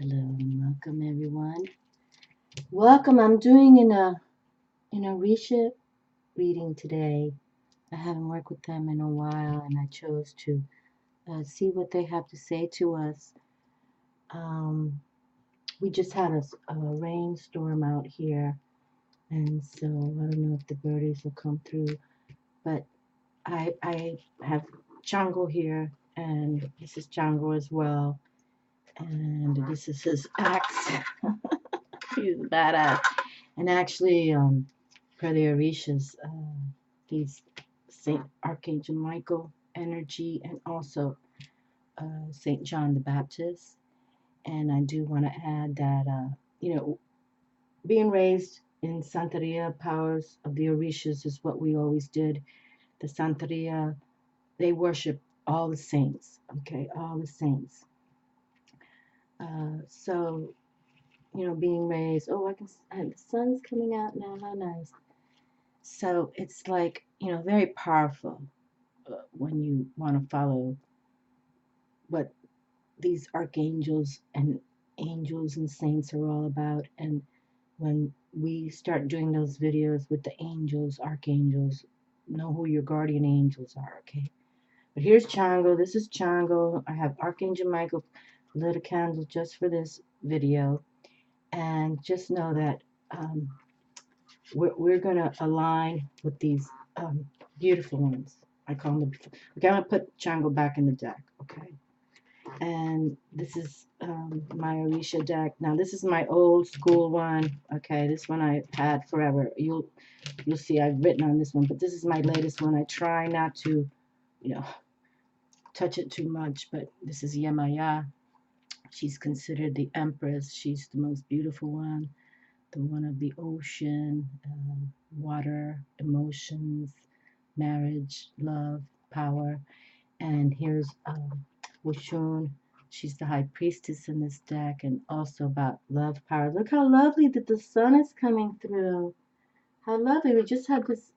Hello and welcome everyone. Welcome. I'm doing an Orisha reading today. I haven't worked with them in a while, and I chose to see what they have to say to us. Um, we just had a rainstorm out here, and so I don't know if the birdies will come through. But I have Django here, and this is Django as well, and this is his axe. He's badass. And actually, per the Orishas, he's Saint Archangel Michael energy, and also Saint John the Baptist. And I do want to add that, being raised in Santeria powers of the Orishas is what we always did. The Santeria, they worship all the saints, okay, all the saints. So, being raised, oh, the sun's coming out now, how nice. So it's like, very powerful when you want to follow what these archangels and angels and saints are all about. And when we start doing those videos with the angels, archangels, know who your guardian angels are, okay? But here's Chango. This is Chango. I have Archangel Michael lit a candle just for this video. And just know that we're going to align with these beautiful ones. I call them. Okay, I'm going to put Chango back in the deck. Okay. And this is my Orisha deck. Now this is my old school one. Okay, this one I've had forever. You'll see I've written on this one, but this is my latest one. I try not to, touch it too much, but this is Yemaya. She's considered the empress. She's the most beautiful one, the one of the ocean, water, emotions, marriage, love, power. And here's Oshun. She's the high priestess in this deck, and also about love, power. Look how lovely that the sun is coming through. How lovely. We just had this.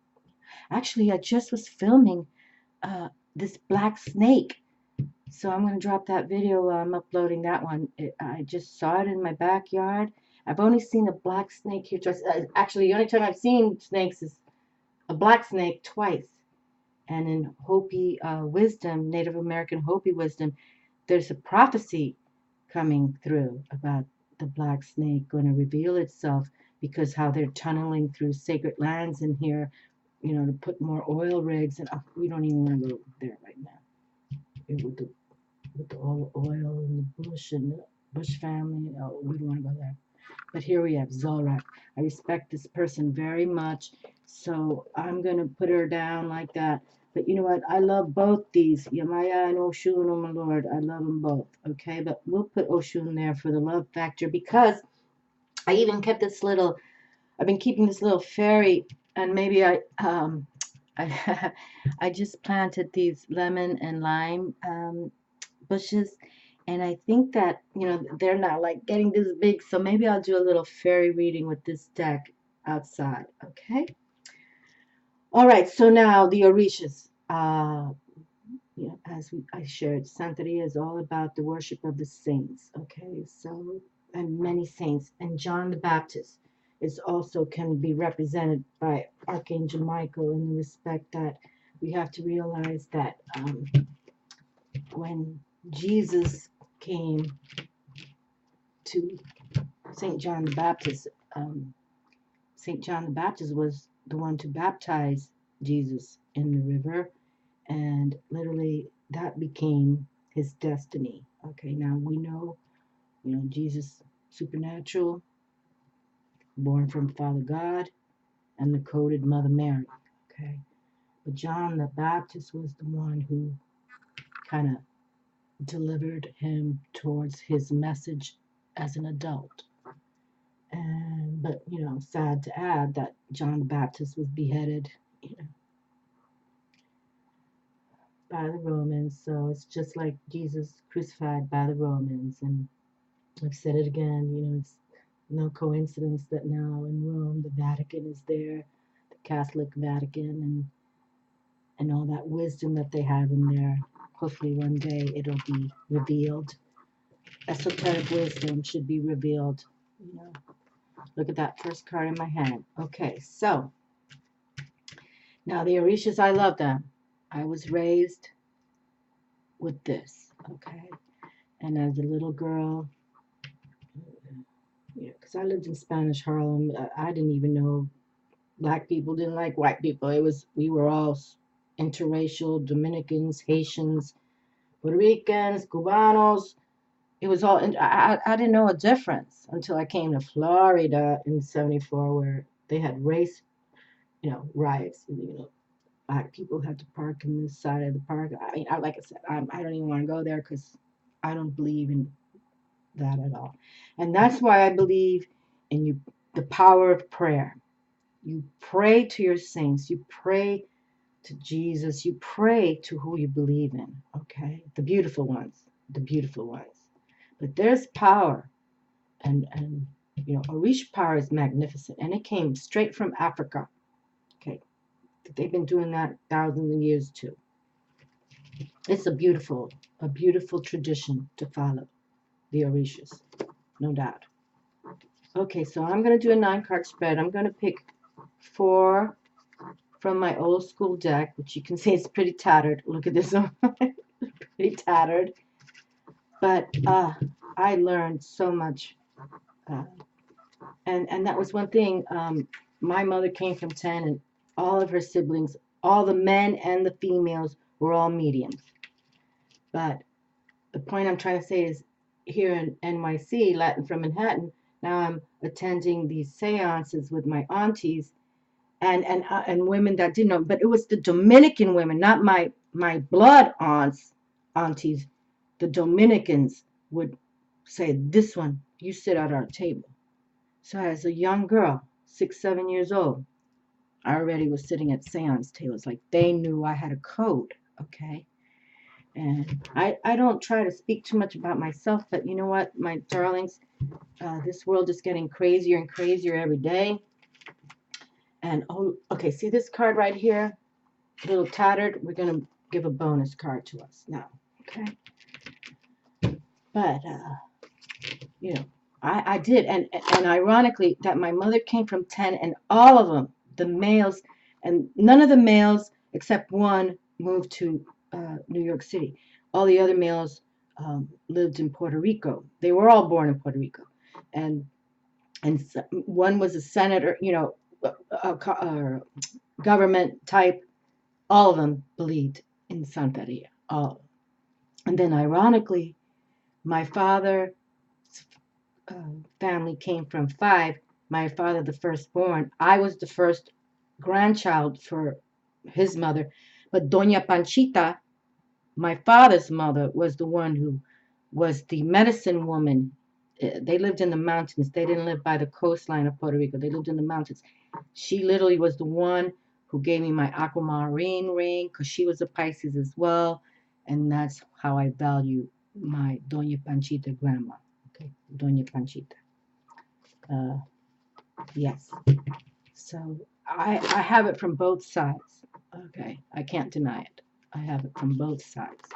Actually, I just was filming this black snake. So I'm going to drop that video while I'm uploading that one. I just saw it in my backyard. I've only seen a black snake here twice. Actually, the only time I've seen snakes is a black snake twice. And in Hopi wisdom, Native American Hopi wisdom, there's a prophecy coming through about the black snake going to reveal itself because how they're tunneling through sacred lands in here, to put more oil rigs. And we don't even want to go there right now. With all the oil and the bush and the Bush family, we don't want to go there. But here we have Zorak. I respect this person very much, so I'm going to put her down like that. But you know what? I love both these, Yamaya and Oshun, oh my lord. I love them both, okay? But we'll put Oshun there for the love factor because I even kept this little, I've been keeping this little fairy, and maybe I, I just planted these lemon and lime bushes, and I think that they're not like getting this big, so maybe I'll do a little fairy reading with this deck outside. Okay, all right, so now the Orishas, I shared, Santeria is all about the worship of the saints. Okay, so, and many saints, and John the Baptist is also can be represented by Archangel Michael in the respect that we have to realize that when Jesus came to St. John the Baptist, St. John the Baptist was the one to baptize Jesus in the river, and literally that became his destiny. Okay, now we know, Jesus supernatural, born from Father God, and the coded Mother Mary. Okay, but John the Baptist was the one who kind of delivered him towards his message as an adult. But sad to add that John the Baptist was beheaded, by the Romans. So it's just like Jesus crucified by the Romans. And I've said it again, it's no coincidence that now in Rome the Vatican is there, the Catholic Vatican, and all that wisdom that they have in there. Hopefully one day it'll be revealed. esoteric wisdom should be revealed. You know, look at that first card in my hand. Okay, so now the Orishas, I love them. I was raised with this, okay? And as a little girl, you know, because I lived in Spanish Harlem, I didn't even know black people didn't like white people. We were all interracial, Dominicans, Haitians, Puerto Ricans, Cubanos. It was all, I didn't know a difference until I came to Florida in '74, where they had race, you know, riots. You know, black people had to park in this side of the park. I mean, like I said, I don't even want to go there because I don't believe in that at all. And that's why I believe in the power of prayer. You pray to your saints. You pray to Jesus. You pray to who you believe in, okay? The beautiful ones, the beautiful ones. But there's power, and you know, Orish power is magnificent, and it came straight from Africa, okay? They've been doing that thousands of years too. It's a beautiful tradition to follow, the Orishas, no doubt. Okay, so I'm going to do a 9-card spread. I'm going to pick 4 from my old school deck, which you can see is pretty tattered. Look at this one. Pretty tattered. But I learned so much. Uh, and that was one thing. My mother came from 10, and all of her siblings, all the men and the females, were all mediums. But the point I'm trying to say is here in NYC, Latin from Manhattan, now I'm attending these seances with my aunties and women that didn't know, but it was the Dominican women, not my blood aunties. The Dominicans would say, "This one, you sit at our table." So as a young girl, 6, 7 years old, I already was sitting at seance tables. Like they knew I had a code, okay? And I don't try to speak too much about myself, but you know what, my darlings, this world is getting crazier and crazier every day. And oh, okay, see this card right here? A little tattered. We're going to give a bonus card to us now, okay? But, you know, I did. And ironically, that my mother came from 10, and all of them, the males, and none of the males except one moved to New York City. All the other males lived in Puerto Rico. They were all born in Puerto Rico. And one was a senator, you know, a government type. All of them believed in Santeria. All. And then, ironically, my father's family came from 5. My father, the firstborn. I was the first grandchild for his mother. But Doña Panchita, my father's mother, was the one who was the medicine woman. They lived in the mountains. They didn't live by the coastline of Puerto Rico. They lived in the mountains. She literally was the one who gave me my aquamarine ring because she was a Pisces as well. And that's how I value my Doña Panchita grandma. Okay, Doña Panchita. Uh, yes. So I have it from both sides. Okay, I can't deny it. I have it from both sides.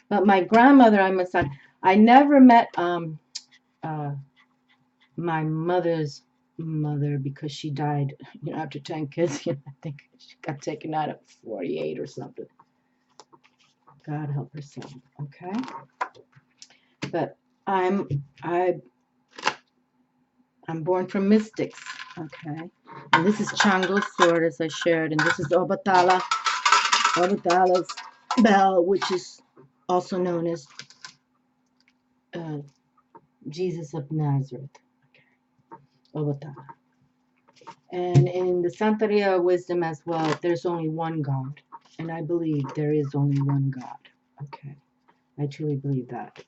But my grandmother, I must say, I never met uh, my mother's mother because she died, you know, after 10 kids. You know, I think she got taken out at 48 or something. God help her son. Okay, but I'm I I'm born from mystics. Okay, and this is Chango's sword, as I shared, and this is Obatala's bell, which is also known as uh, Jesus of Nazareth. Okay, Obatala. And in the Santeria wisdom as well, there's only one God. And I believe there is only one God. Okay. I truly believe that.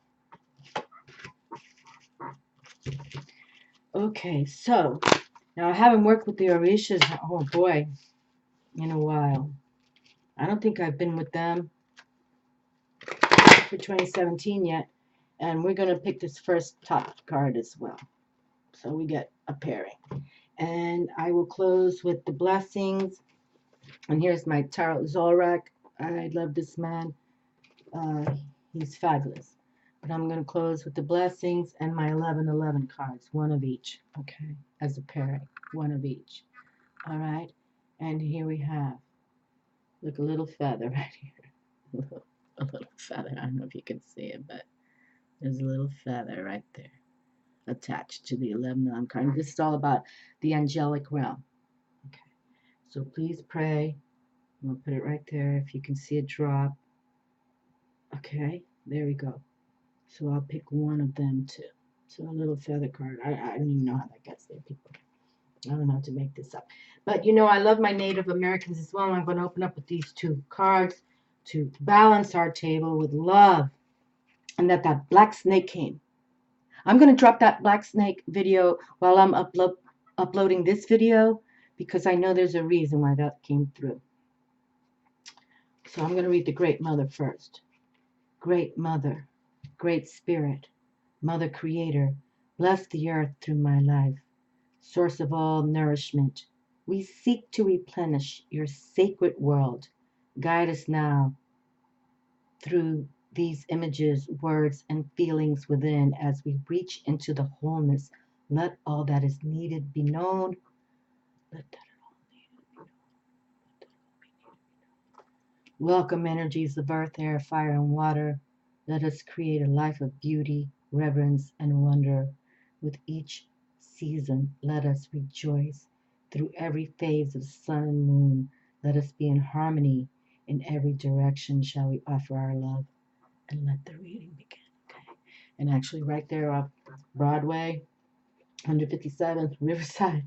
Okay, so now I haven't worked with the Orishas, oh boy, in a while. I don't think I've been with them for 2017 yet. And we're going to pick this first top card as well. So we get a pairing. And I will close with the blessings. And here's my Tarot Zorak. I love this man. He's fabulous. But I'm going to close with the blessings and my 1111 cards, one of each, okay, as a pairing, one of each. All right, and here we have, look, a little feather right here. A little feather. I don't know if you can see it, but there's a little feather right there attached to the 1111 card. This is all about the angelic realm. Okay, so please pray. I'm going to put it right there if you can see it drop. Okay, there we go. So I'll pick one of them too. So a little feather card. I don't even know how that gets there, people. I don't know how to make this up. But you know, I love my Native Americans as well. And I'm going to open up with these two cards to balance our table with love. And that black snake came. I'm going to drop that black snake video while I'm uploading this video because I know there's a reason why that came through. So I'm going to read the Great Mother first. Great Mother, Great Spirit, Mother Creator, bless the earth through my life, source of all nourishment. We seek to replenish your sacred world. Guide us now through these images, words, and feelings within as we reach into the wholeness. Let all that is needed be known. Let that all needed be known. Welcome energies of earth, air, fire, and water. Let us create a life of beauty, reverence, and wonder. With each season, let us rejoice. Through every phase of sun and moon, let us be in harmony. In every direction shall we offer our love. And let the reading begin. Okay. And actually, right there off Broadway, 157th Riverside,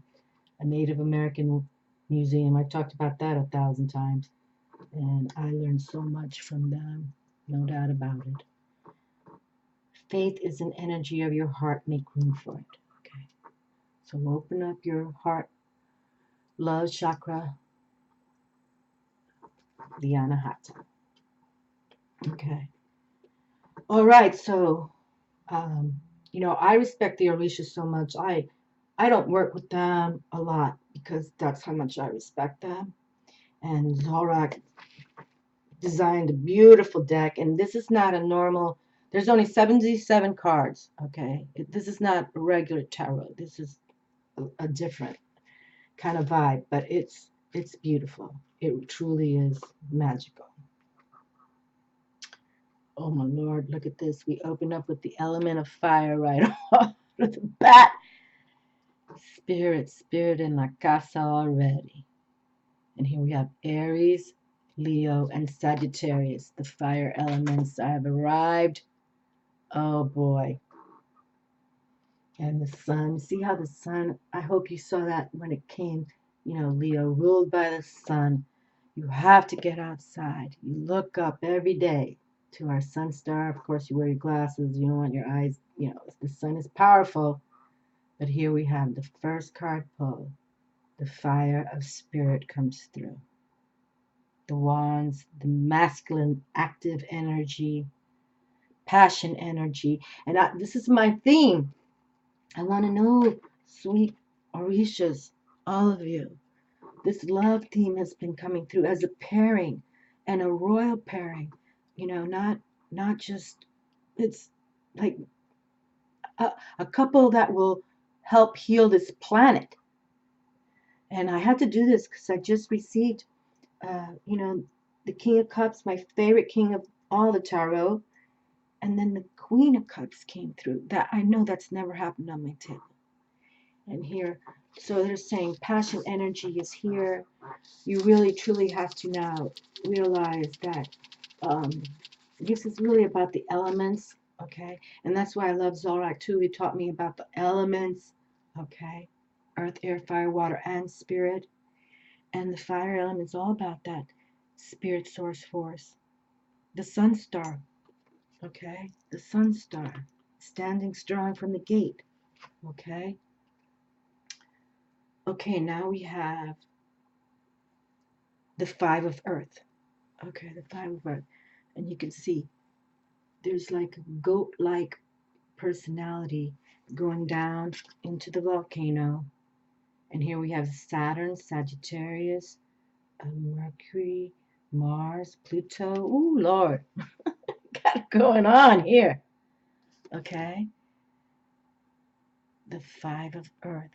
a Native American museum. I talked about that 1,000 times. And I learned so much from them, no doubt about it. Faith is an energy of your heart. Make room for it. Okay. So open up your heart, love chakra, the Anahata. Okay. All right. So, you know, I respect the Orishas so much. I don't work with them a lot because that's how much I respect them. And Zorak designed a beautiful deck, and this is not a normal. There's only 77 cards. Okay, this is not a regular tarot. This is a different kind of vibe, but it's beautiful. It truly is magical. Oh my Lord, look at this. We open up with the element of fire right off the bat. Spirit in La Casa already. And here we have Aries, Leo, and Sagittarius, the fire elements. I have arrived. Oh boy. And the sun. See how the sun, I hope you saw that when it came, you know, Leo, ruled by the sun. You have to get outside. You look up every day to our sun star. Of course, you wear your glasses. You don't want your eyes, you know, the sun is powerful. But here we have the first card pull. The fire of spirit comes through. The wands, the masculine active energy, passion energy. And this is my theme. I want to know, sweet Orishas, all of you. This love theme has been coming through as a pairing and a royal pairing. You know, not just, it's like a couple that will help heal this planet. And I had to do this because I just received, you know, the King of Cups, my favorite king of all the tarot. And then the Queen of Cups came through. That I know that's never happened on my table. And here, so they're saying passion energy is here. You really truly have to now realize that this is really about the elements, okay? And that's why I love Zorak too. He taught me about the elements, okay? Earth, air, fire, water, and spirit. And the fire element is all about that spirit source force. The sun star, okay? The sun star, standing strong from the gate, okay? Okay, now we have the five of earth. Okay, the five of earth. And you can see there's like a goat-like personality going down into the volcano. And here we have Saturn, Sagittarius, Mercury, Mars, Pluto. Ooh, Lord, got it going on here. Okay? The 5 of earth.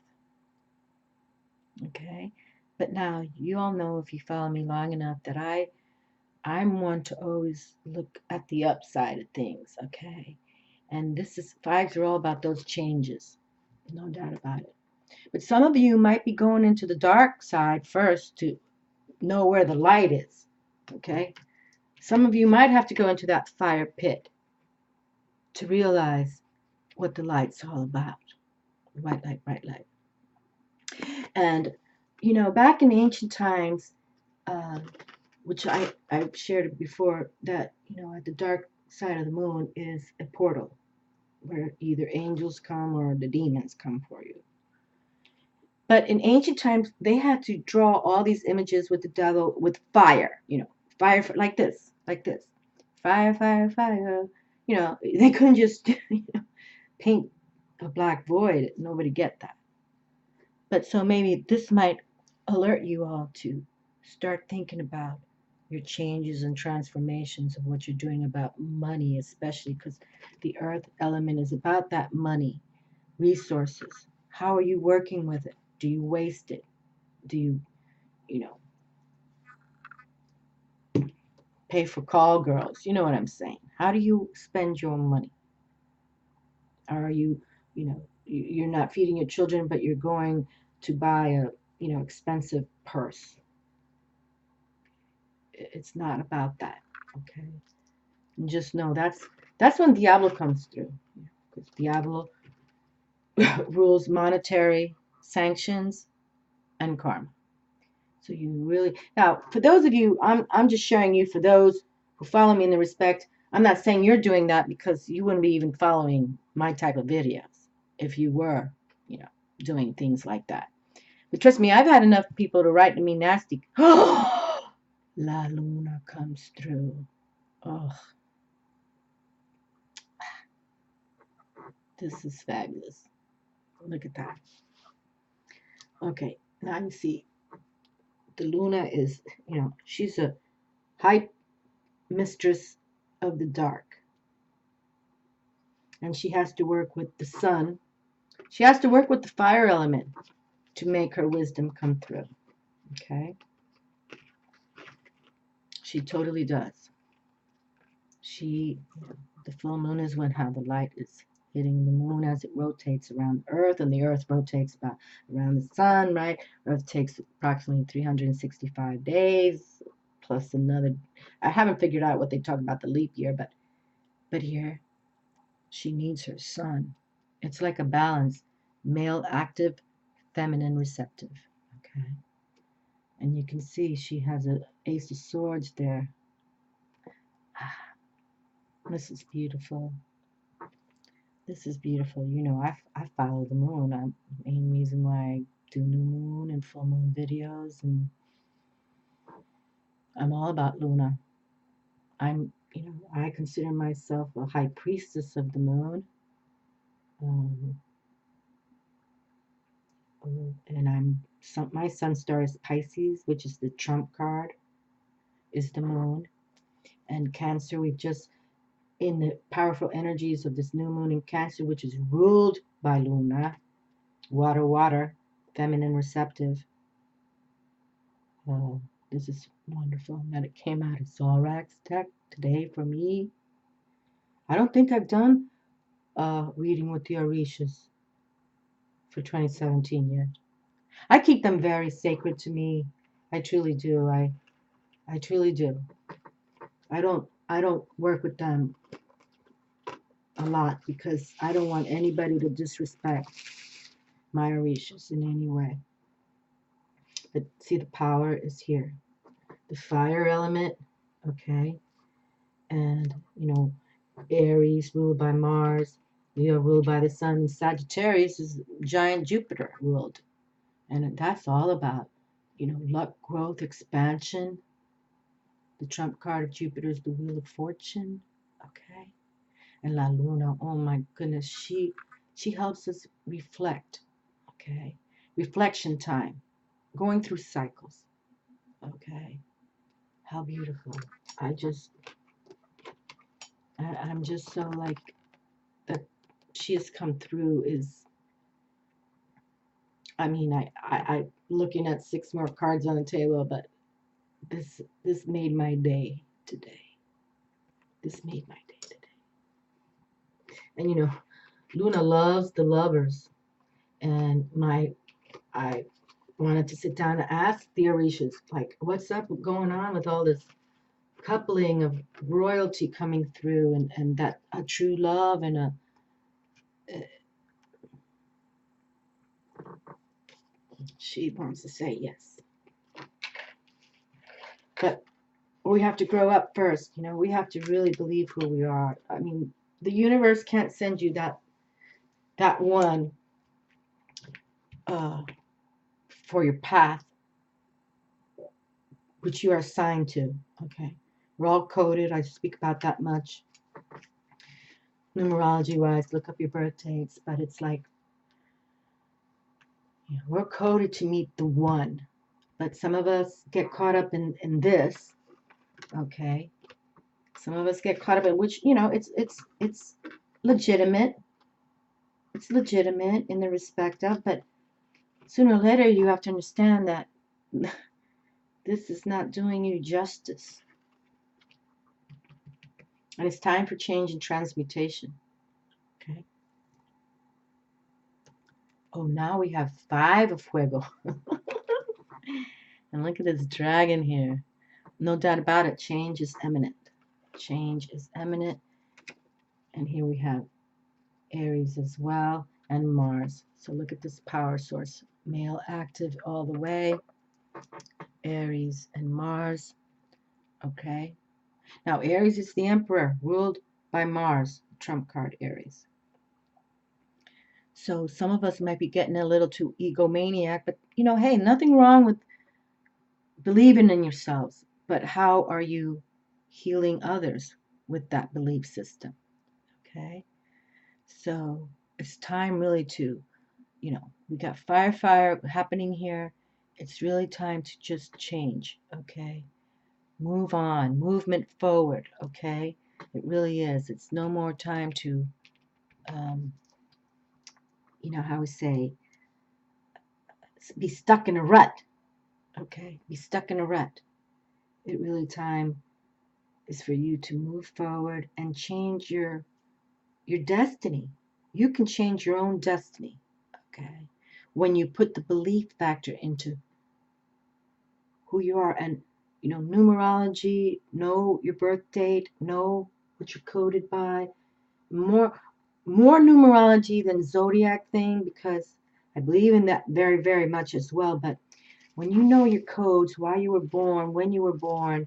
Okay? But now you all know, if you follow me long enough, that I'm one to always look at the upside of things, okay? And this is, fives are all about those changes, no doubt about it. But some of you might be going into the dark side first to know where the light is, okay? Some of you might have to go into that fire pit to realize what the light's all about. White light, bright light. And, you know, back in ancient times, uh, which I've shared before, that, you know, at the dark side of the moon is a portal where either angels come or the demons come for you. But in ancient times, they had to draw all these images with the devil with fire, you know, fire like this, fire, fire, fire. You know, they couldn't just paint a black void. Nobody get that. But so maybe this might alert you all to start thinking about your changes and transformations of what you're doing about money, especially because the earth element is about that money, resources. How are you working with it? Do you waste it? Do you, you know, pay for call girls? You know what I'm saying? How do you spend your money? Are you, you know, you're not feeding your children, but you're going to buy a, you know, expensive purse? It's not about that, okay? And just know that's when Diablo comes through, because Diablo rules monetary sanctions and karma. So you really, now for those of you, I'm just sharing you, for those who follow me in the respect. I'm not saying you're doing that, because you wouldn't be even following my type of videos if you were, you know, doing things like that. But trust me, I've had enough people to write to me nasty. La Luna comes through. Oh, this is fabulous. Look at that. Okay, now you see the Luna is, you know, she's a high mistress of the dark. And she has to work with the sun. She has to work with the fire element to make her wisdom come through. Okay? She totally does. She, the full moon is when how the light is hitting the moon as it rotates around the earth, and the earth rotates about around the sun, right? Earth takes approximately 365 days plus another. I haven't figured out what they talk about the leap year, but here she needs her sun. It's like a balance, male active, feminine receptive. Okay. And you can see she has an ace of swords there. This is beautiful. This is beautiful. You know, I follow the moon. I'm the main reason why I do new moon and full moon videos, and I'm all about Luna. I'm, you know, I consider myself a high priestess of the moon. Um, and my sun star is Pisces, which is the trump card, is the moon. And Cancer, we've just, in the powerful energies of this new moon in Cancer, which is ruled by Luna, water, water, feminine receptive. Uh, this is wonderful that it came out of Zorax deck today for me. I don't think I've done reading with the Orishas for 2017 yet. I keep them very sacred to me. I truly do. I truly do. I don't work with them a lot because I don't want anybody to disrespect my Orishas in any way. But see, the power is here. The fire element, okay, and you know, Aries ruled by Mars, Leo ruled by the Sun, and Sagittarius is giant Jupiter ruled, and that's all about, you know, luck, growth, expansion. The trump card of Jupiter is the Wheel of Fortune, okay, and La Luna. Oh my goodness, she helps us reflect, okay, reflection time, going through cycles, okay. How beautiful. I just, I'm just so like, that she has come through is, I mean, I looking at 6 more cards on the table, but this made my day today. This made my day today. And you know, Luna loves the lovers, and I wanted to sit down and ask the Orishas, like, what's up going on with all this coupling of royalty coming through, and that a true love and a she wants to say yes, but we have to grow up first. You know, we have to really believe who we are. I mean, the universe can't send you that one uh, for your path, which you are assigned to. Okay, we're all coded. I speak about that much numerology wise. Look up your birth dates, but it's like, you know, we're coded to meet the one. But some of us get caught up in this. Okay, some of us get caught up in, which, you know, it's legitimate. It's legitimate in the respect of, but sooner or later you have to understand that this is not doing you justice. And it's time for change and transmutation. Okay. Oh, now we have 5 of fuego. And look at this dragon here. No doubt about it, change is imminent. Change is imminent. And here we have Aries as well, and Mars. So look at this power source. Male active all the way. Aries and Mars. Okay. Now, Aries is the emperor, ruled by Mars. Trump card, Aries. So some of us might be getting a little too egomaniac, but, you know, hey, nothing wrong with believing in yourselves. But how are you healing others with that belief system? Okay. So it's time really to, you know, we got fire happening here. It's really time to just change. Okay. Move on, movement forward. Okay. It really is. It's no more time to, you know how we say, be stuck in a rut. Okay. Be stuck in a rut. It really time is for you to move forward and change your destiny. You can change your own destiny. Okay. When you put the belief factor into who you are, and, you know, numerology, know your birth date, know what you're coded by, more numerology than zodiac thing, because I believe in that very, very much as well. But when you know your codes, why you were born, when you were born,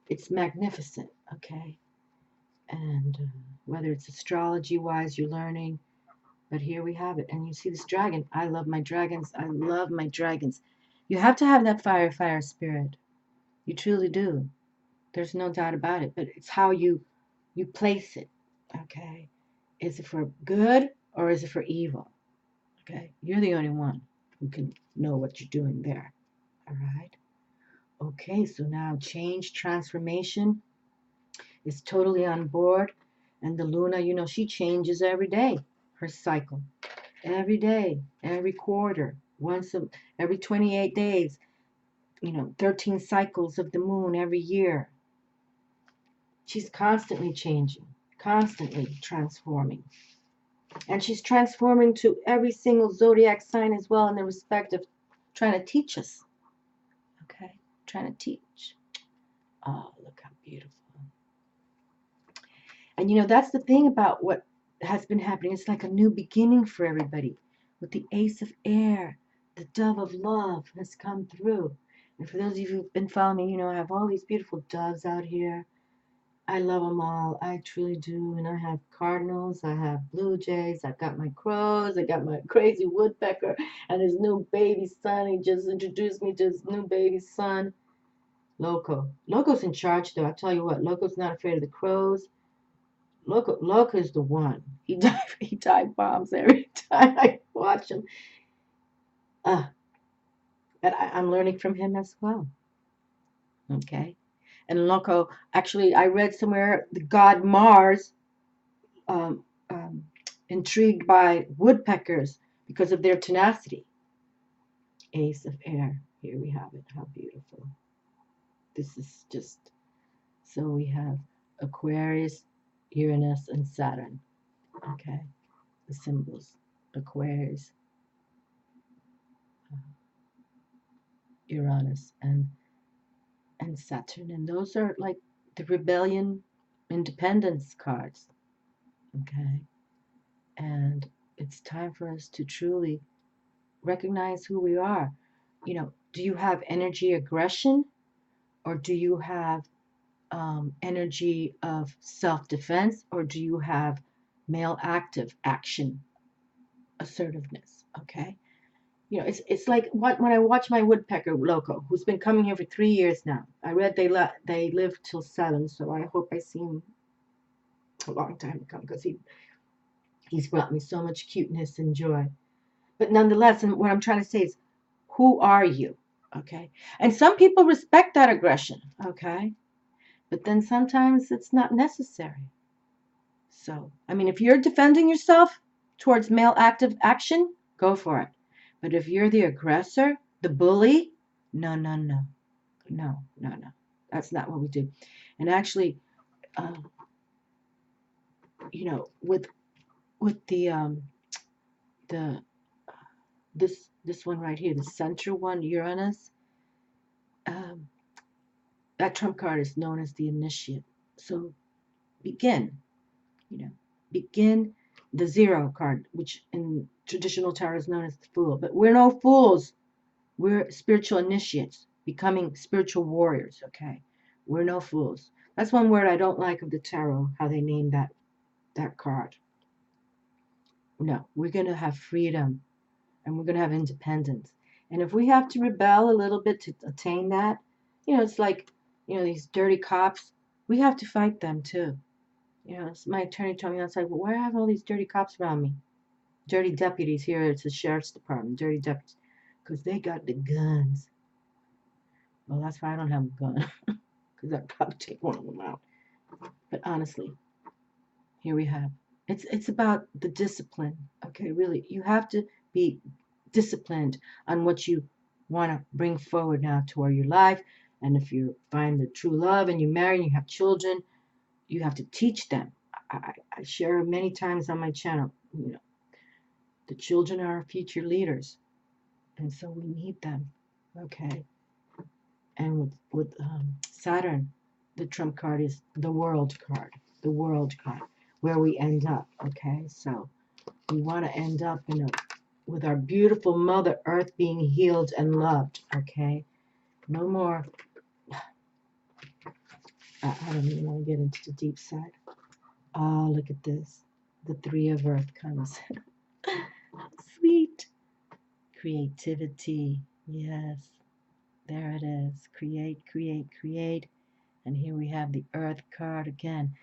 it's magnificent. Okay. And whether it's astrology wise, you're learning. But here we have it. And you see this dragon. I love my dragons. I love my dragons. You have to have that fire spirit. You truly do. There's no doubt about it. But it's how you place it. Okay. Is it for good or is it for evil? Okay. You're the only one who can know what you're doing there. All right. Okay. So now change, transformation is totally on board. And the Luna, you know, she changes every day, her cycle. Every day, every quarter, every 28 days, you know, 13 cycles of the moon every year. She's constantly changing, constantly transforming. And she's transforming to every single zodiac sign as well, in the respect of trying to teach us. Okay? Trying to teach. Oh, look how beautiful. And you know, that's the thing about what has been happening. It's like a new beginning for everybody. With the Ace of Air, the Dove of Love has come through. And for those of you who've been following me, you know, I have all these beautiful doves out here. I love them all. I truly do. And I have cardinals. I have blue jays. I've got my crows. I got my crazy woodpecker. And his new baby son. He just introduced me to his new baby son, Loco. Loco's in charge, though. I tell you what, Loco's not afraid of the crows. Loco is the one. He dive bombs every time I watch him. But I'm learning from him as well. Okay. And Loco, actually, I read somewhere the god Mars um, um, intrigued by woodpeckers because of their tenacity. Ace of air. Here we have it. How beautiful. This is just, so we have Aquarius, Uranus, and Saturn. Okay, the symbols. Aquarius, Uranus, and Saturn. And those are like the rebellion, independence cards. Okay, and it's time for us to truly recognize who we are. You know, do you have energy aggression, or do you have energy of self-defense, or do you have male active action assertiveness? Okay, you know, it's like when I watch my woodpecker loco, who's been coming here for 3 years now. I read they live till 7, so I hope I see him a long time to come, because he's brought me so much cuteness and joy. But nonetheless, and what I'm trying to say is, who are you? Okay, and some people respect that aggression. Okay, but then sometimes it's not necessary. So, I mean, if you're defending yourself towards male active action, go for it. But if you're the aggressor, the bully, no, no, no, no, no, no. That's not what we do. And actually, uh, you know, with the this one right here, the center one, Uranus, um, that trump card is known as the initiate. So begin, you know, begin. The zero card, which in traditional tarot is known as the fool. But we're no fools. We're spiritual initiates, becoming spiritual warriors, okay? We're no fools. That's one word I don't like of the tarot, how they name that card. No, we're going to have freedom, and we're going to have independence. And if we have to rebel a little bit to attain that, you know, it's like, you know, these dirty cops, we have to fight them too. You know, my attorney told me, I was like, well, why do I have all these dirty cops around me? Dirty deputies here. It's the sheriff's department. Dirty deputies, because they got the guns. Well, that's why I don't have a gun, because I'd probably take one of them out. But honestly, here we have. It's about the discipline. Okay, really, you have to be disciplined on what you want to bring forward now toward your life. And if you find the true love and you marry and you have children, you have to teach them. I share many times on my channel. You know, the children are our future leaders, and so we need them. Okay, and with Saturn, the trump card is the world card. The world card, where we end up. Okay, so we want to end up with our beautiful Mother Earth being healed and loved. Okay, no more. I don't even want to get into the deep side. Oh, look at this. The 3 of Earth comes. Sweet. Creativity. Yes. There it is. Create, create, create. And here we have the Earth card again.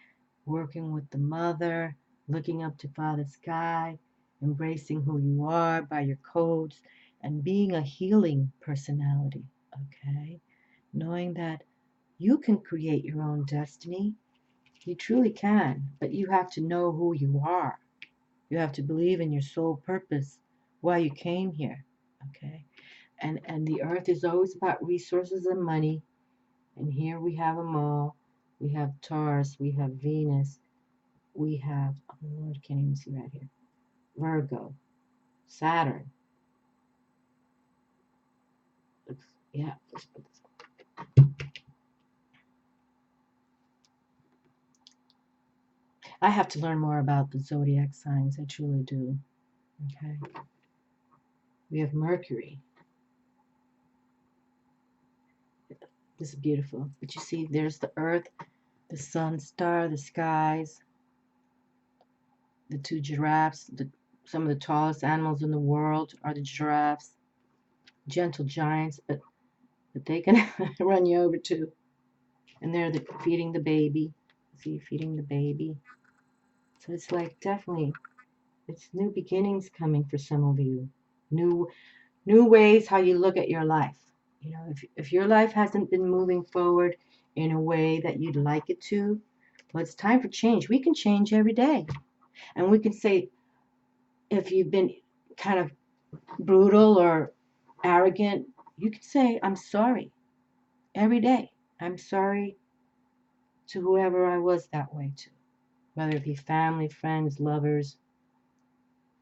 Working with the Mother. Looking up to Father Sky. Embracing who you are by your codes. And being a healing personality. Okay? Knowing that you can create your own destiny. You truly can, but you have to know who you are. You have to believe in your soul purpose, why you came here. Okay? And the earth is always about resources and money. And here we have them all. We have Taurus, we have Venus, we have, oh, I can't even see right here, Virgo, Saturn. Yeah, let's put this. I have to learn more about the zodiac signs. I truly do. Okay. We have Mercury. This is beautiful. But you see, there's the earth, the sun, star, the skies, the 2 giraffes. Some of the tallest animals in the world are the giraffes. Gentle giants, but they can run you over too. And they're feeding the baby. See, feeding the baby. So it's like definitely, it's new beginnings coming for some of you. New ways how you look at your life. You know, if your life hasn't been moving forward in a way that you'd like it to, well, it's time for change. We can change every day. And we can say, if you've been kind of brutal or arrogant, you can say, I'm sorry every day. I'm sorry to whoever I was that way to, whether it be family, friends, lovers,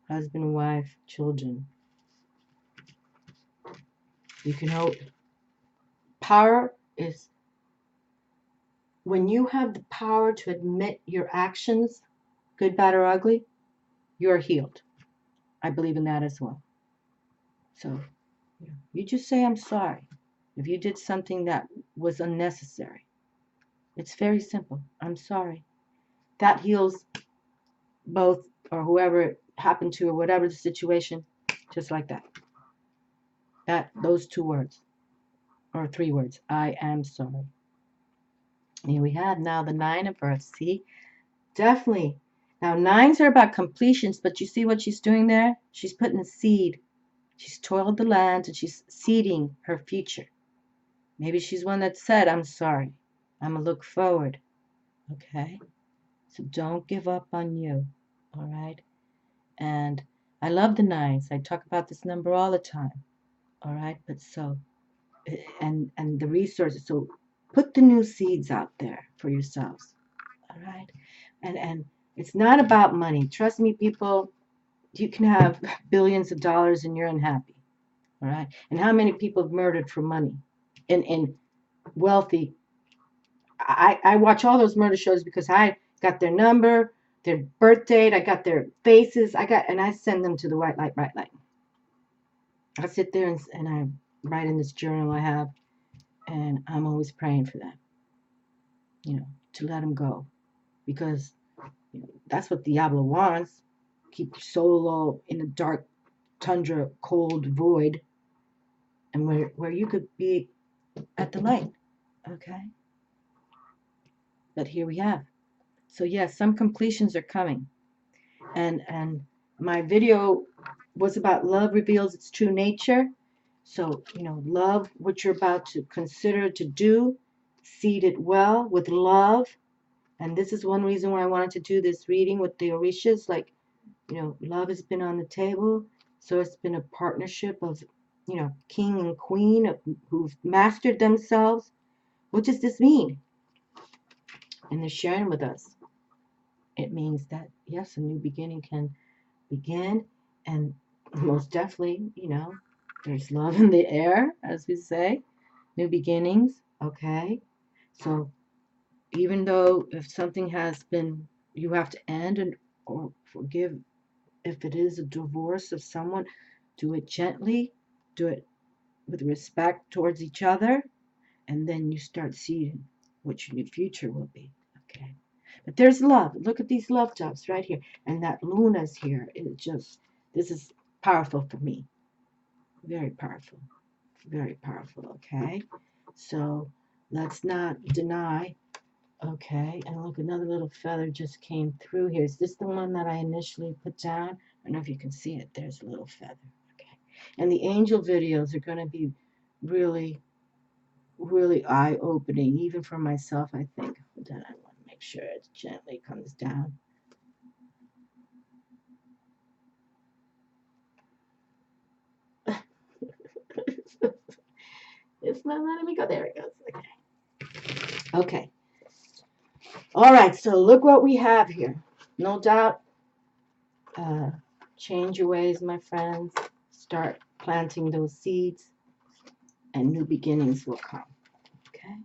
husband, wife, children. You can hold. Power is when you have the power to admit your actions, good, bad, or ugly, you're healed. I believe in that as well. So you just say, I'm sorry. If you did something that was unnecessary, it's very simple. I'm sorry. That heals both or whoever it happened to or whatever the situation, just like that. Those 2 words or 3 words. I am sorry. And here we have now the 9 of Earths. See, definitely. Now 9s are about completions, but you see what she's doing there? She's putting a seed. She's toiled the land and she's seeding her future. Maybe she's one that said, I'm sorry. I'm going to look forward. Okay? So don't give up on you. All right? And I love the 9s. I talk about this number all the time. All right? But so, and the resources. So put the new seeds out there for yourselves. All right? And it's not about money. Trust me, people, you can have billions of dollars and you're unhappy. All right? And how many people have murdered for money? In wealthy. I watch all those murder shows because I got their number, their birth date, I got their faces, and I send them to the white light, bright light. I sit there and I write in this journal I have, and I'm always praying for them, to let them go, because that's what Diablo wants. Keep your soul all in a dark tundra, cold void, and where you could be at the light, okay? But here we have. So yes, some completions are coming. And my video was about love reveals its true nature. So, love what you're about to consider to do, seed it well with love. And this is one reason why I wanted to do this reading with the Orishas. Like, love has been on the table. So it's been a partnership of, king and queen who've mastered themselves. What does this mean? And they're sharing with us. It means that, yes, a new beginning can begin, and most definitely, there's love in the air, as we say, new beginnings, okay? So even though if something has been, you have to end or forgive, if it is a divorce of someone, do it gently, do it with respect towards each other, and then you start seeing what your new future will be, okay? But there's love. Look at these love doves right here. And that Luna's here. This is powerful for me. Very powerful. Very powerful, okay? So let's not deny, okay? And look, another little feather just came through here. Is this the one that I initially put down? I don't know if you can see it. There's a little feather, okay? And the angel videos are going to be really, really eye-opening, even for myself, I think. Hold on, I want to make sure it gently comes down. It's not letting me go. There it goes. Okay. Okay. All right. So look what we have here. No doubt. Change your ways, my friends. Start planting those seeds, and new beginnings will come. Okay.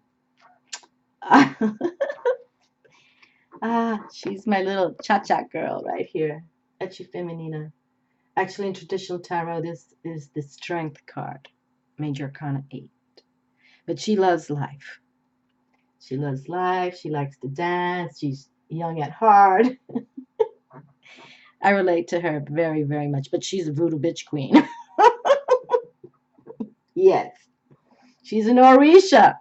She's my little cha-cha girl right here. Etchi Feminina. Actually, in traditional tarot, this is the Strength card, Major Arcana 8. But she loves life. She loves life. She likes to dance. She's young at heart. I relate to her very, very much. But she's a voodoo bitch queen. Yes. She's an Orisha.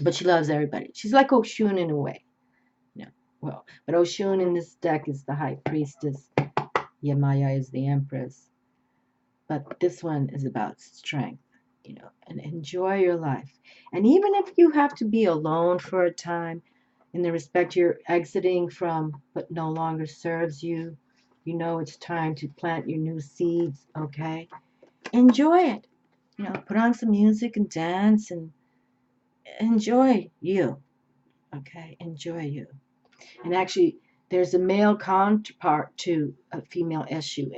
But she loves everybody. She's like Oshun in a way. But Oshun in this deck is the high priestess. Yemaya is the empress. But this one is about strength, and enjoy your life. And even if you have to be alone for a time, in the respect you're exiting from what no longer serves you, You know it's time to plant your new seeds, okay? Enjoy it. You know, put on some music and dance and enjoy you, okay? Enjoy you. And actually, there's a male counterpart to a female Eshu.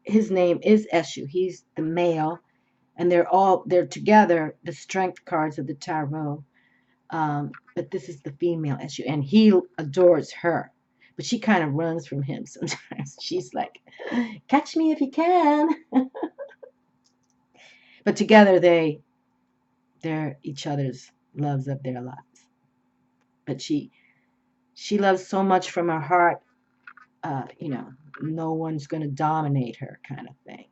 His name is Eshu. He's the male, and they're together, the strength cards of the tarot. But this is the female Eshu, and he adores her. But she kind of runs from him sometimes. She's like, "Catch me if you can." But together they're each other's loves of their lives. But she loves so much from her heart. You know, no one's going to dominate her, kind of thing.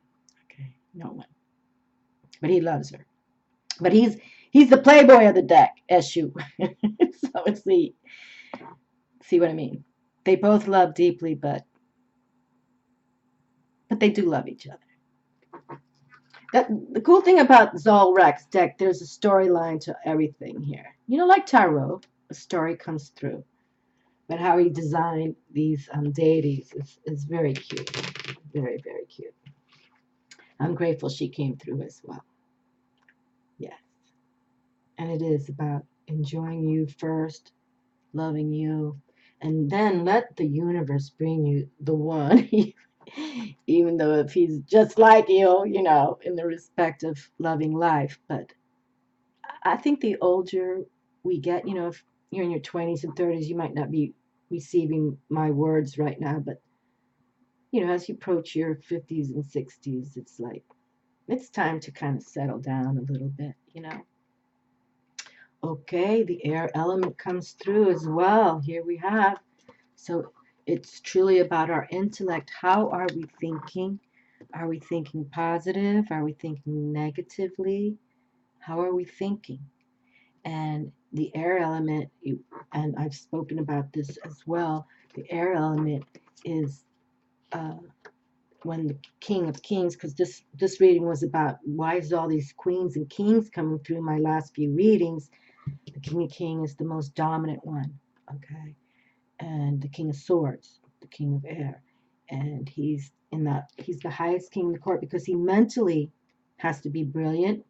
Okay, no one. But he loves her. But he's the playboy of the deck, Eshu. So see what I mean? They both love deeply, but they do love each other. The cool thing about Zolrak's deck, there's a storyline to everything here. You know, like tarot, a story comes through. But how he designed these deities is very cute. Very, very cute. I'm grateful she came through as well. Yes. And it is about enjoying you first, loving you, and then let the universe bring you the one, even though if he's just like you know, in the respect of loving life. But I think the older we get, you know, if you're in your 20s and 30s, you might not be receiving my words right now, but you know, as you approach your 50s and 60s, it's like it's time to kind of settle down a little bit, you know. Okay, the air element comes through as well. Here we have. So it's truly about our intellect. How are we thinking? Are we thinking positive? Are we thinking negatively? How are we thinking? And the air element, and I've spoken about this as well, the air element is uh, when the King of Kings, because this reading was about why is all these queens and kings coming through my last few readings. The King of Kings is the most dominant one, okay, and the King of Swords, the King of Air, and he's the highest king in the court because he mentally has to be brilliant,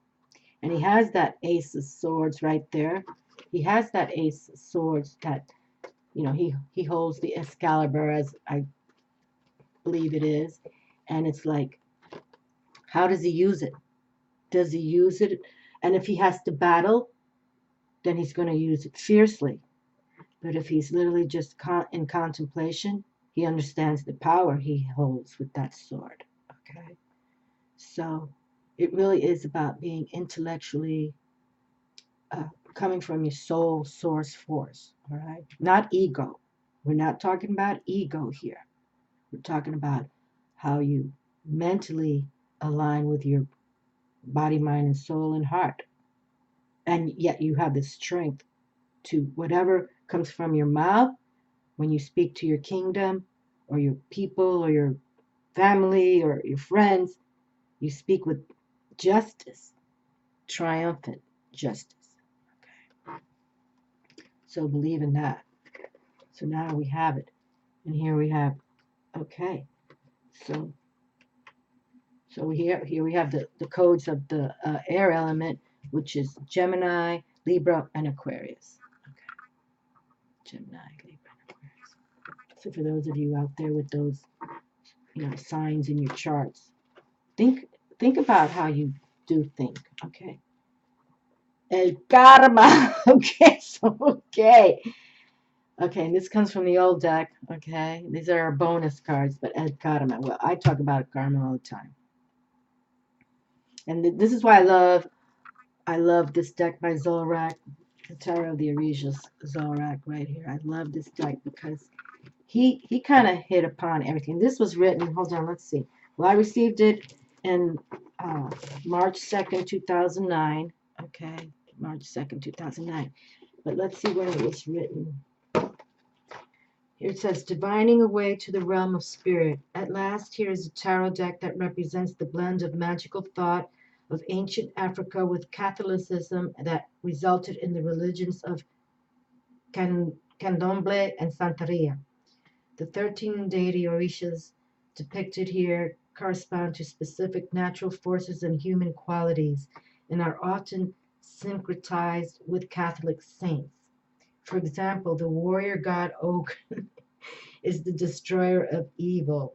and he has that Ace of Swords right there. He has that Ace of Swords that you know he holds the Excalibur, as I believe it is, and it's like, how does he use it? Does he use it? And if he has to battle, then he's going to use it fiercely. But if he's literally just in contemplation, he understands the power he holds with that sword. Okay? So it really is about being intellectually coming from your soul source force. All right? Not ego. We're not talking about ego here. We're talking about how you mentally align with your body, mind, and soul and heart. And yet you have the strength to whatever comes from your mouth when you speak to your kingdom or your people or your family or your friends, you speak with justice, triumphant justice. Okay. So believe in that. So now we have it. And here we have, okay. So here we have the codes of the air element, which is Gemini, Libra, and Aquarius. Okay. Gemini, Libra, and Aquarius. So for those of you out there with those, you know, signs in your charts, think about how you do think. Okay. El karma. Okay. So okay, and this comes from the old deck. Okay, these are our bonus cards, but El karma. Well, I talk about karma all the time, and this is why I love this deck by Zorak, the Tarot of the Orishas, Zorak right here. I love this deck because he kind of hit upon everything. This was written, hold on, let's see. Well, I received it in March 2nd, 2009. Okay, March 2nd, 2009. But let's see when it was written. Here it says, divining a way to the realm of spirit. At last, here is a tarot deck that represents the blend of magical thought of ancient Africa with Catholicism that resulted in the religions of Candomblé and Santeria. The 13 deity Orishas depicted here correspond to specific natural forces and human qualities and are often syncretized with Catholic saints. For example, the warrior god Oak is the destroyer of evil,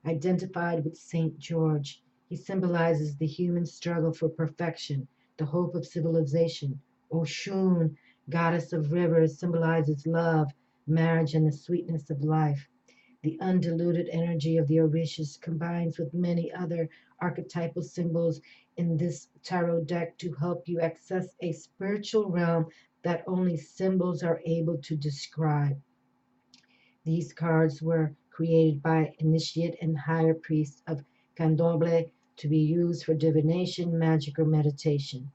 identified with Saint George. He symbolizes the human struggle for perfection, the hope of civilization. Oshun, goddess of rivers, symbolizes love, marriage, and the sweetness of life. The undiluted energy of the Orishas combines with many other archetypal symbols in this tarot deck to help you access a spiritual realm that only symbols are able to describe. These cards were created by initiate and higher priests of Candomblé to be used for divination, magic, or meditation.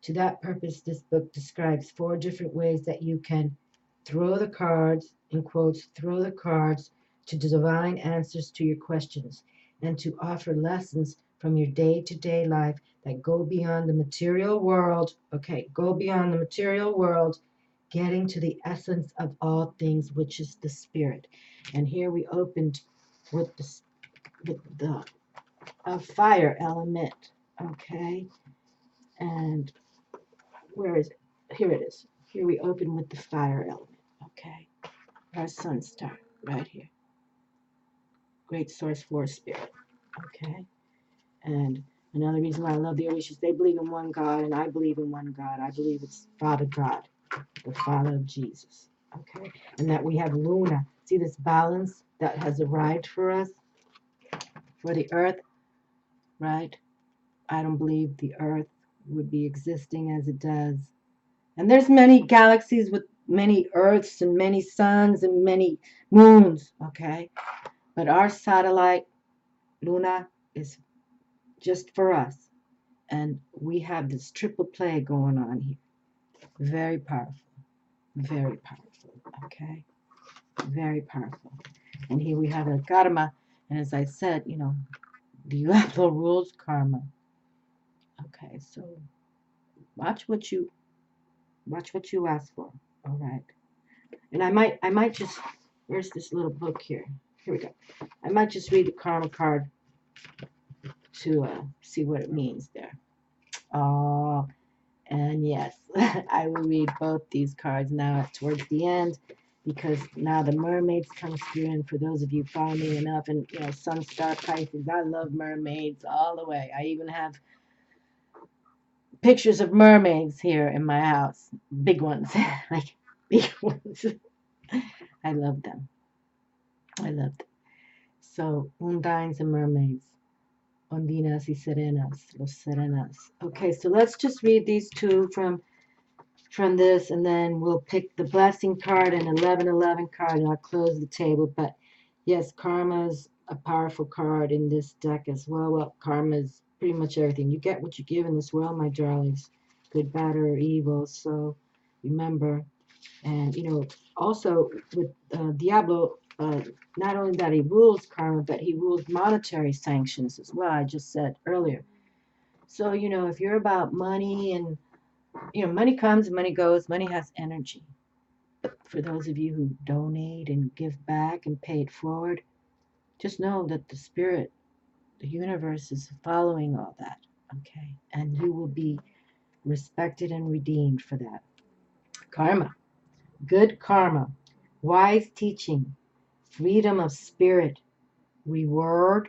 To that purpose, this book describes 4 different ways that you can throw the cards, in quotes, throw the cards to divine answers to your questions and to offer lessons from your day-to-day life that go beyond the material world. Okay, go beyond the material world, getting to the essence of all things, which is the spirit. And here we opened with the fire element. Okay, and where is it? Here it is. Here we open with the fire element. Okay, our sun star right here. Great source for spirit. Okay, and another reason why I love the Orishas, they believe in one God, and I believe in one God. I believe it's Father God, the Father of Jesus. Okay, and that we have Luna. See this balance that has arrived for us, for the earth, right? I don't believe the earth would be existing as it does. And there's many galaxies with many earths and many suns and many moons, okay? But our satellite, Luna, is just for us. And we have this triple play going on here. Very powerful. Very powerful, okay? Very powerful. And here we have a karma. And as I said, the UFO rules karma. Okay, so watch what you ask for. All right. And I might just, where's this little book here? Here we go. I might just read the karma card to see what it means there. Oh, and yes, I will read both these cards now towards the end because now the mermaids come through. And for those of you follow me enough, and Sun Star Pisces, I love mermaids all the way. I even have pictures of mermaids here in my house, big ones, like big ones. I love them. I love them. So, undines and mermaids. Ondinas y serenas, los serenas. Okay, so let's just read these two from this, and then we'll pick the blessing card and 1111 card, and I'll close the table. But yes, karma is a powerful card in this deck as well. Well, karma is pretty much everything. You get what you give in this world, my darlings, good, bad, or evil. So remember, and also with Diablo, not only that he rules karma, but he rules monetary sanctions as well. I just said earlier. So if you're about money and money comes, money goes, money has energy. But for those of you who donate and give back and pay it forward, just know that the spirit, the universe is following all that, okay? And you will be respected and redeemed for that. Karma, good karma, wise teaching, freedom of spirit, rewards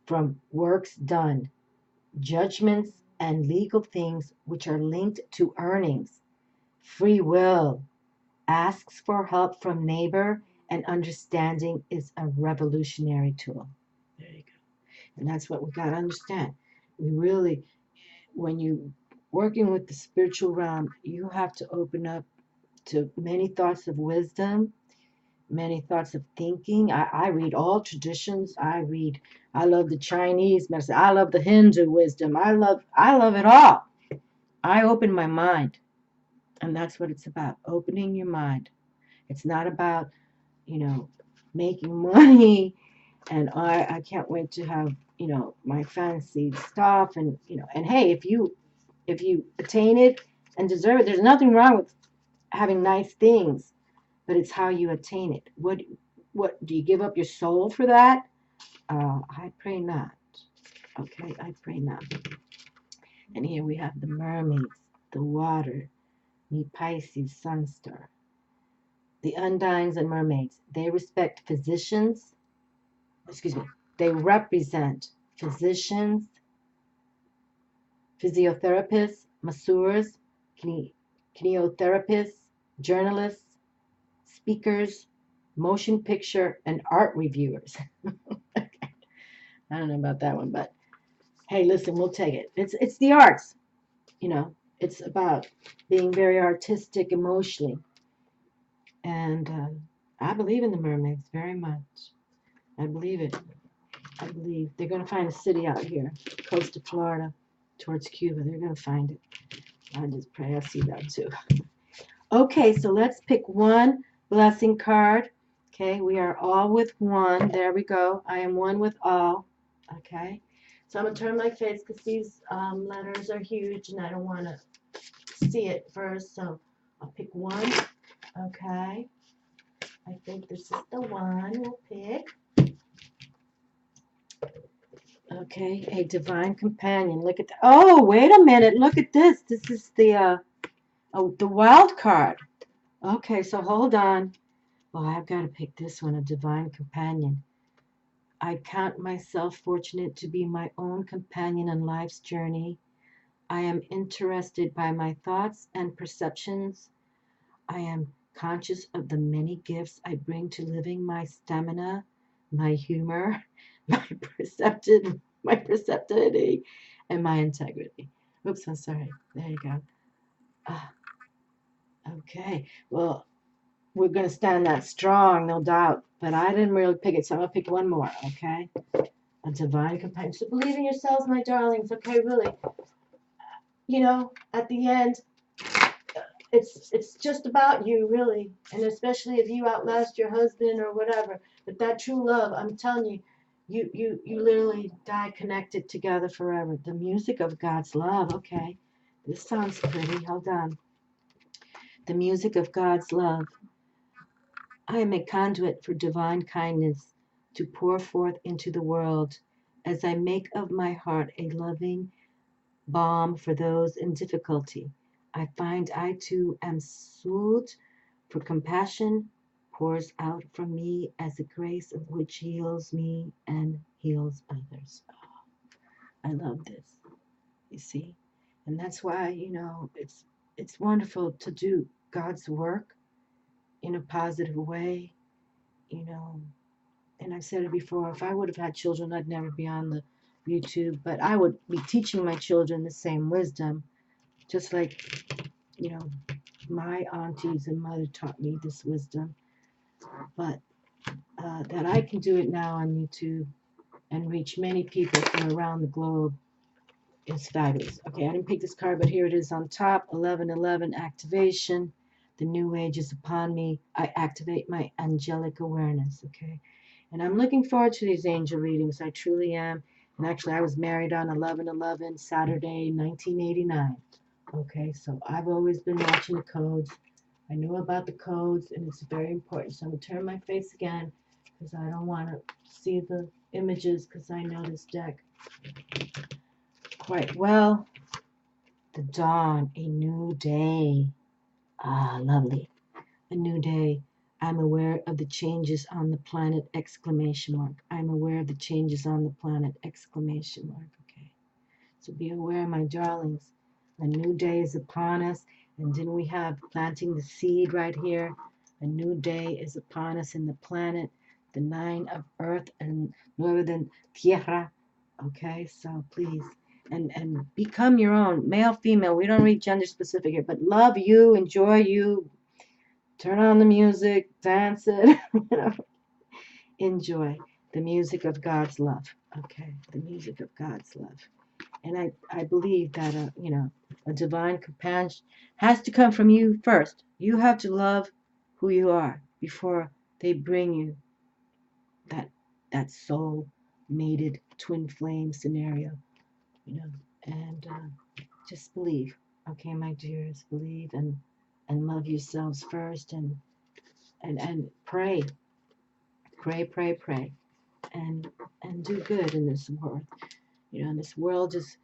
from works done, judgments and legal things which are linked to earnings, free will, asks for help from neighbor, and understanding is a revolutionary tool. There you go. And that's what we got to understand. We really, when you working with the spiritual realm, you have to open up to many thoughts of wisdom, many thoughts of thinking. I read all traditions. I love the Chinese medicine. I love the Hindu wisdom. I love it all. I open my mind. And that's what it's about. Opening your mind. It's not about, making money, and I can't wait to have, my fancy stuff, and and hey, if you attain it and deserve it, there's nothing wrong with having nice things, but it's how you attain it. what, do you give up your soul for that? I pray not. Okay, I pray not. And here we have the mermaids, the water, me Pisces, sun star. The undines and mermaids, they respect physicians, excuse me, they represent physicians, physiotherapists, masseurs, kinesiologists, journalists, speakers, motion picture, and art reviewers. I don't know about that one, but hey, listen, we'll take it. It's the arts, you know. It's about being very artistic emotionally, and I believe in the mermaids very much. I believe it. I believe they're going to find a city out here, coast of Florida, towards Cuba. They're going to find it. I just pray I see that too. Okay, so let's pick one blessing card. Okay, we are all with one. There we go. I am one with all. Okay, so I'm going to turn my face because these letters are huge and I don't want to see it first. So I'll pick one. Okay, I think this is the one we'll pick. Okay, a divine companion. Look at that. Oh, wait a minute. Look at this. This is the wild card. Okay, so hold on. Well, I've got to pick this one, a divine companion. I count myself fortunate to be my own companion on life's journey. I am interested by my thoughts and perceptions. I am conscious of the many gifts I bring to living, my stamina, my humor, my perceptivity, and my integrity. Oops, I'm sorry. There you go. Ah, okay. Well, we're going to stand that strong, no doubt. But I didn't really pick it, so I'm going to pick one more, okay? A divine companion. So believe in yourselves, my darlings, okay? Really. You know, at the end, it's just about you, really. And especially if you outlast your husband or whatever. But that true love, I'm telling you, you literally die connected together forever. The music of God's love, okay? This sounds pretty. Hold on. The music of God's love. I am a conduit for divine kindness to pour forth into the world as I make of my heart a loving balm for those in difficulty. I find I too am soothed, for compassion pours out from me as a grace of which heals me and heals others. I love this, you see? And that's why, it's wonderful to do God's work in a positive way, you know. And I've said it before, if I would have had children, I'd never be on the YouTube, but I would be teaching my children the same wisdom, just like, you know, my aunties and mother taught me this wisdom. But that I can do it now on YouTube and reach many people from around the globe is fabulous. Okay, I didn't pick this card, but here it is on top. 1111 activation. The new age is upon me. I activate my angelic awareness. Okay, and I'm looking forward to these angel readings. I truly am. And actually, I was married on 11/11, Saturday, 1989. Okay, so I've always been watching the codes. I know about the codes, and it's very important. So I'm going to turn my face again because I don't want to see the images because I know this deck quite well. The dawn, a new day. Ah, lovely. A new day. I'm aware of the changes on the planet, exclamation mark. I'm aware of the changes on the planet, exclamation mark. Okay. So be aware, my darlings. A new day is upon us. And didn't we have planting the seed right here? A new day is upon us in the planet, the nine of earth and nueve de tierra. Okay, so please. And become your own, male, female. We don't read gender specific here, but love you, enjoy you, turn on the music, dance it, enjoy the music of God's love. Okay, the music of God's love. And I believe that, a divine companion has to come from you first. You have to love who you are before they bring you that soul mated twin flame scenario, and just believe. Okay, my dears, believe and love yourselves first and pray. pray, pray, pray, and do good in this world. You know, this world is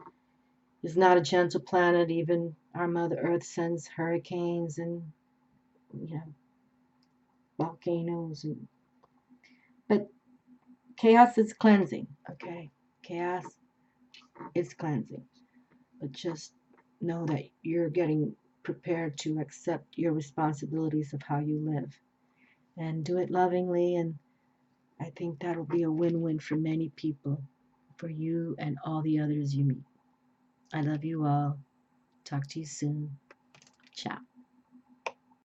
not a gentle planet. Even our Mother Earth sends hurricanes and, you know, volcanoes, and but chaos is cleansing. Okay, chaos is cleansing, but just know that you're getting prepared to accept your responsibilities of how you live and do it lovingly. And I think that'll be a win-win for many people, for you and all the others you meet. I love you all. Talk to you soon. Ciao.